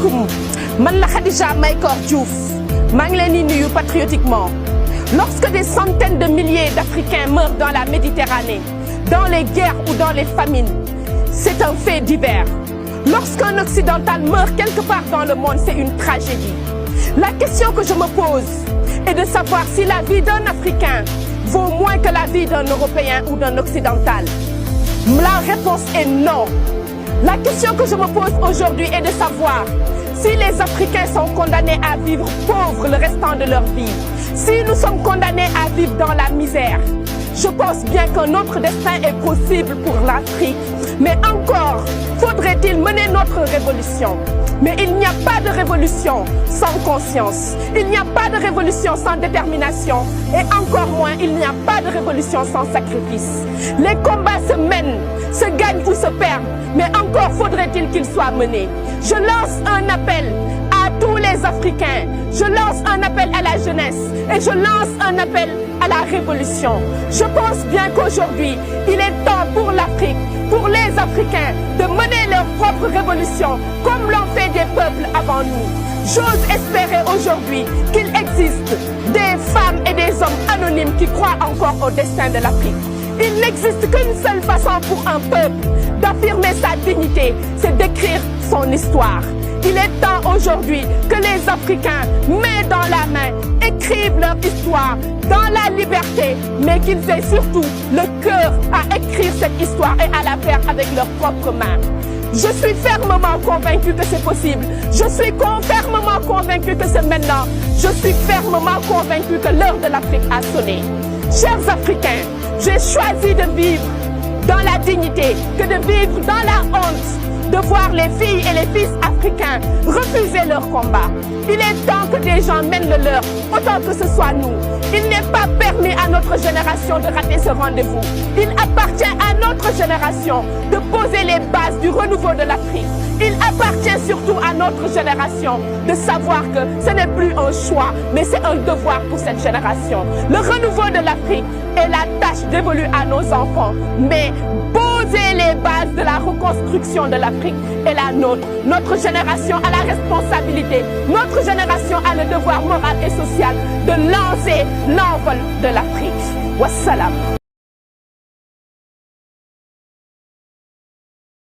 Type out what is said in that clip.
asalaamaaleykum man la Khadija Mahécor Diouf maa ngi leen di nuyu patriotiquement. Lorsque des centaines de milliers d'Africains meurent dans la Méditerranée, dans les guerres ou dans les famines, c'est un fait divers. Lorsqu'un occidental meurt quelque part dans le monde, c'est une tragédie. La question que je me pose est de savoir si la vie d'un Africain vaut moins que la vie d'un Européen ou d'un occidental. La réponse est non. La question que je me pose aujourd'hui est de savoir si les Africains sont condamnés à vivre pauvres le restant de leur vie, si nous sommes condamnés à vivre dans la misère. Je pense bien qu'un autre destin est possible pour l'Afrique, mais encore faudrait-il mener notre révolution. Mais il n'y a pas de révolution sans conscience, il n'y a pas de révolution sans détermination et encore moins il n'y a pas de révolution sans sacrifice. Les combats se mènent, se gagnent ou se perdent, mais encore faudrait-il qu'ils soient menés. Je lance un appel à tous les Africains, je lance un appel à la jeunesse et je lance un appel à la révolution. Je pense bien qu'aujourd'hui, il est temps pour l'Afrique, pour les Africains, de mener leur propre révolution comme l'ont fait des peuples avant nous. J'ose espérer aujourd'hui qu'il existe des femmes et des hommes anonymes qui croient encore au destin de l'Afrique. Il n'existe qu'une seule façon pour un peuple d'affirmer sa dignité, c'est d'écrire son histoire. Il est temps aujourd'hui que les Africains, main dans la main, écrivent leur histoire dans la liberté, mais qu'ils aient surtout le cœur à écrire cette histoire et à la faire avec leurs propres mains. Je suis fermement convaincu que c'est possible. Je suis fermement convaincu que c'est maintenant. Je suis fermement convaincu que l'heure de l'Afrique a sonné. Chers Africains, j'ai choisi de vivre dans la dignité que de vivre dans la honte, de voir les filles et les fils africains refuser leur combat. Il est temps que des gens mènent le leur, autant que ce soit nous. Il n'est pas permis à notre génération de rater ce rendez-vous. Il appartient à notre génération de poser les bases du renouveau de l'Afrique. Il appartient surtout à notre génération de savoir que ce n'est plus un choix, mais c'est un devoir pour cette génération. Le renouveau de l'Afrique est la tâche dévolue à nos enfants, mais poser les bases de la reconstruction de l'Afrique est la nôtre. Notre génération a la responsabilité, notre génération a le devoir moral et social de lancer l'envol de l'Afrique. Wassalam.